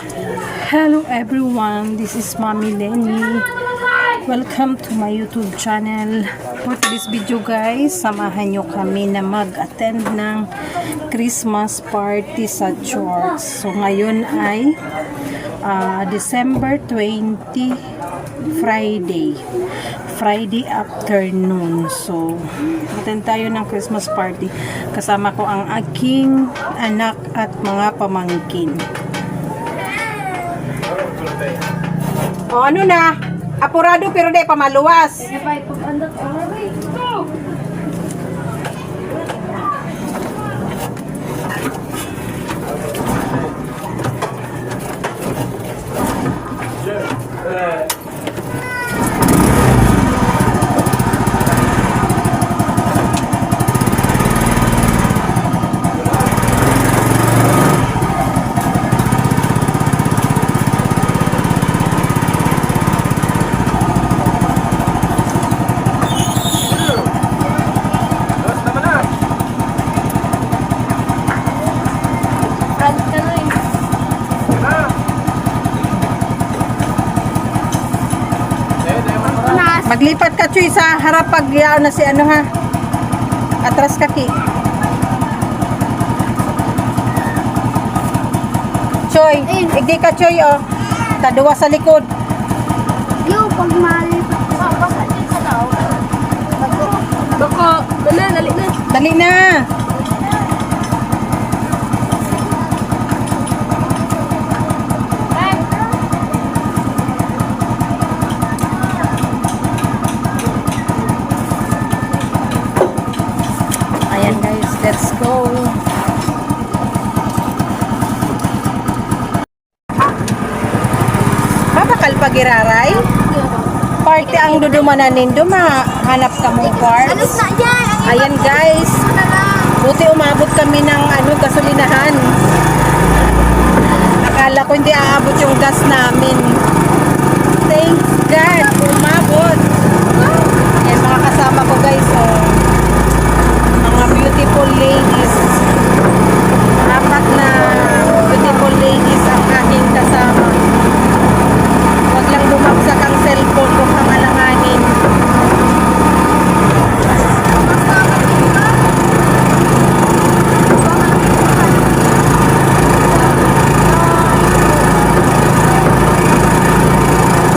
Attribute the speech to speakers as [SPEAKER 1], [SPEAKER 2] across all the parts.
[SPEAKER 1] Hello everyone, this is Mommy Lenny. Welcome to my YouTube channel. For this video guys, samahan nyo kami na mag-attend ng Christmas party sa church. So ngayon ay December 20, Friday afternoon. So attend tayo ng Christmas party. Kasama ko ang aking anak at mga pamangkin. O ano na? Apurado pero di pa maluwas. Maglipat ka Chuy sa harap pag yaw na si ano ha. Atras ka ki. Choy, igdi ka Choy oh. Taduwa sa likod.
[SPEAKER 2] Yo, pag malipat ka sa dito daw. Bako, dali na.
[SPEAKER 1] Dali na. Ayan guys, let's go. Babakal pagiraray? Party ang dudumanan hanap ka mong part.
[SPEAKER 2] Alis na yan.
[SPEAKER 1] Ayan guys, buti umabot kami ng gasolinahan. Akala ko hindi aabot yung gas namin. Thank God, umabot. Ayan mga kasama ko guys, oh. Mga beautiful ladies. Apat na beautiful ladies ang aking kasama. Huwag lang bumagsak ang cellphone kung pangalanganin.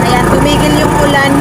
[SPEAKER 1] Ayan, tumigil yung ulan.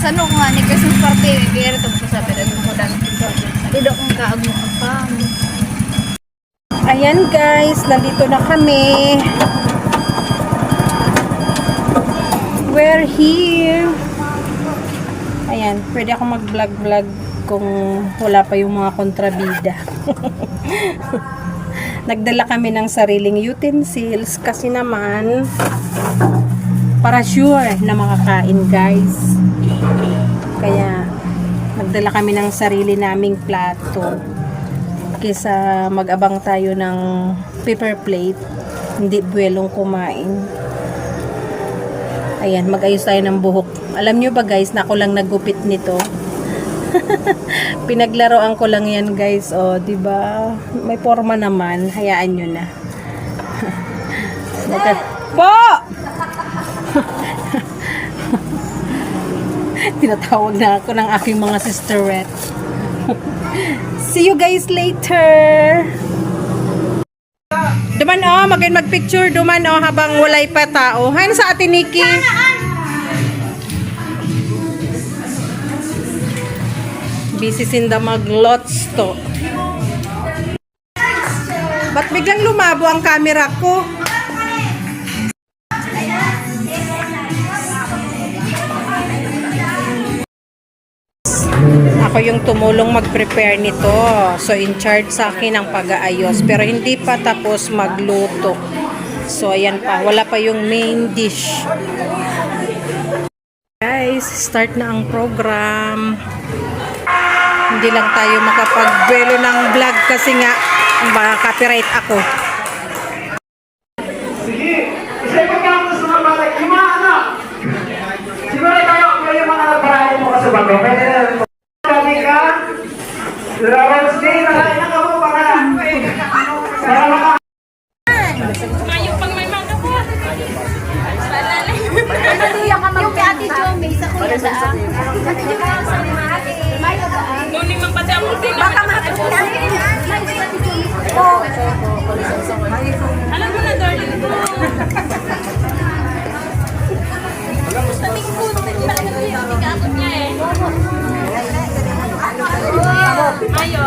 [SPEAKER 2] sa ano nga ni Christmas party kaya ito ko sabi rin ko dan. Tidak kong kaagmo pa.
[SPEAKER 1] Ayan guys, nandito na kami. We're here. Ayan, pwede ako mag-vlog-vlog kung wala pa yung mga kontrabida. Nagdala kami ng sariling utensils kasi naman para sure na makakain guys. Kaya nagdala kami ng sarili naming plato kaysa mag-abang tayo ng paper plate, hindi buwelong kumain. Ayan, mag-ayos tayo ng buhok. Alam nyo ba guys, na ako lang naggupit nito. Pinaglaroan ko lang yan guys. O, diba? May forma naman. Hayaan nyo na. Po! Tinatawag na ako ng aking mga sisterette. See you guys later! Duman mag-picture duman habang walay pa tao. Hayan sa atin Nikki. Busy sinda mag-lots to. Ba't biglang lumabo ang camera ko? Ako yung tumulong mag-prepare nito. So, in charge sa akin ang pag-aayos. Pero hindi pa tapos magluto. So, ayan pa. Wala pa yung main dish. Guys, start na ang program. Hindi lang tayo makapag-duelo ng vlog kasi nga baka copyright ako.
[SPEAKER 3] Sige, isa pa ka gusto ng bata. Yung mga anak. Siguro tayo yung mga nagparahin mo kasi bago. Pwede na rin mo. Sabi ka, Lawrence Day, nakain na ka mo para maka...
[SPEAKER 2] Yung kay Ate Jo, may isa ko yan sa Ate Jo, sa ate. Mayo ba?
[SPEAKER 4] Nuni man pati ang ulti na.
[SPEAKER 2] Baka makakita.
[SPEAKER 4] Alam mo na, darling ko. Sabi ko, bigatot niya eh. Ayo.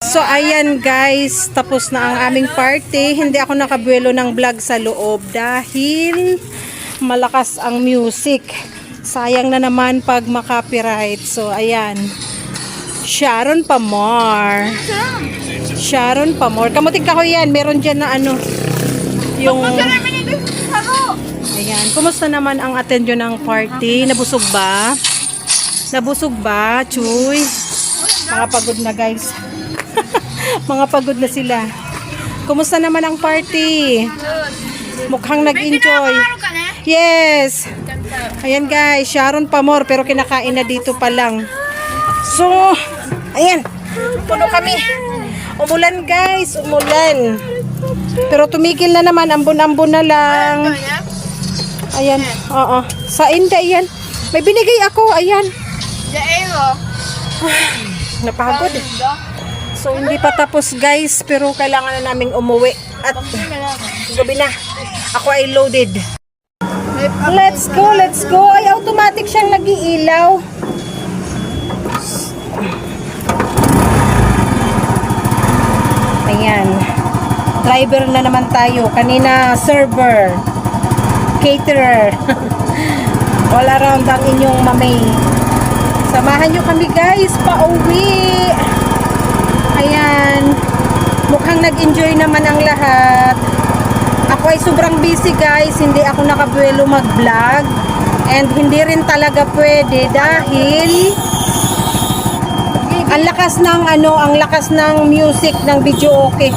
[SPEAKER 1] So, ayan guys, tapos na ang aming party. Hindi ako nakabuelo ng vlog sa loob dahil malakas ang music. Sayang na naman pag makopyright. So, ayan. Sharon Pamor. Sharon Pamor. Kamuting kahoy yan. Meron dyan na ano. Yung... Ayan. Kumusta naman ang atensyon ng party? Nabusog ba? Nabusog ba? Chuy. Mga pagod na guys. Mga pagod na sila. Kumusta naman ang party? Mukhang nag-enjoy. Yes. Ayan guys, Sharon Pamor pero kinakain na dito pa lang. So, ayan. Puno kami. Umulan guys, umulan. Pero tumigil na naman, ambon-ambon na lang. Ayan, oo. Sa Inda yan. May binigay ako, ayan. Napagod eh. So, hindi pa tapos guys, pero kailangan na naming umuwi. At gabi na. Ako ay loaded. Let's go, let's go. Ay, automatic siyang nag-iilaw. Ayan. Driver na naman tayo. Kanina, server. Caterer. All around ang inyong mamay. Samahan nyo kami guys, pauwi. Ayan. Mukhang nag-enjoy naman ang lahat. Ako ay sobrang busy guys. Hindi ako nakabuelo mag-vlog. And hindi rin talaga pwede dahil ang lakas ng ang lakas ng music ng video okay.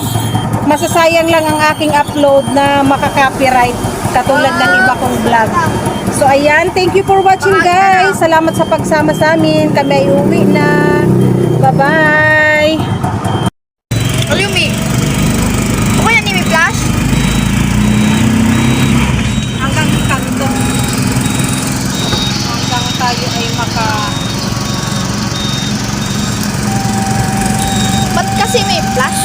[SPEAKER 1] Masasayang lang ang aking upload na makaka-copyright katulad ng iba kong vlog. So ayan, thank you for watching guys. Salamat sa pagsama sa amin. Kami ay uwi na. Bye-bye.
[SPEAKER 2] Yumi. Ako yan ni Flash.
[SPEAKER 1] Hanggang kanto. Hanggang tayo ay
[SPEAKER 2] Ba't kasi may flash?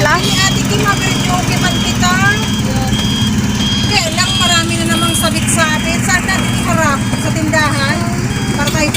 [SPEAKER 1] plus.